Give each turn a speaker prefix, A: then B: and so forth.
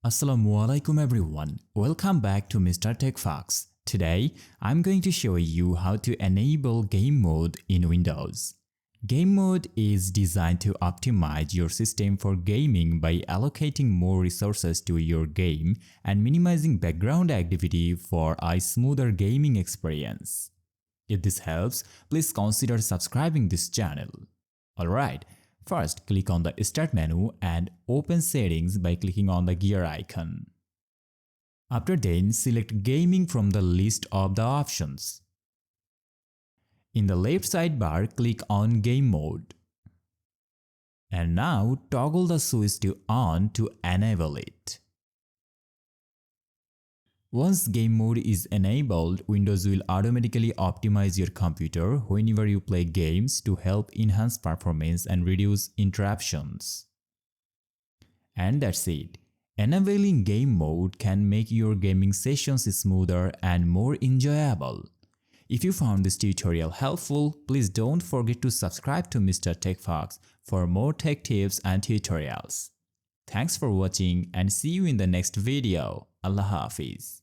A: Assalamualaikum everyone, welcome back to Mr. TECHFOX. Today, I'm going to show you how to enable game mode in Windows. Game mode is designed to optimize your system for gaming by allocating more resources to your game and minimizing background activity for a smoother gaming experience. If this helps, please consider subscribing this channel. Alright. First, click on the Start menu and open Settings by clicking on the gear icon. After then, select Gaming from the list of the options. In the left sidebar, click on Game Mode. And now, toggle the switch to On to enable it. Once game mode is enabled, Windows will automatically optimize your computer whenever you play games to help enhance performance and reduce interruptions. And that's it. Enabling game mode can make your gaming sessions smoother and more enjoyable. If you found this tutorial helpful, please don't forget to subscribe to Mr. TECHFOX for more tech tips and tutorials. Thanks for watching and see you in the next video. Allah Hafiz.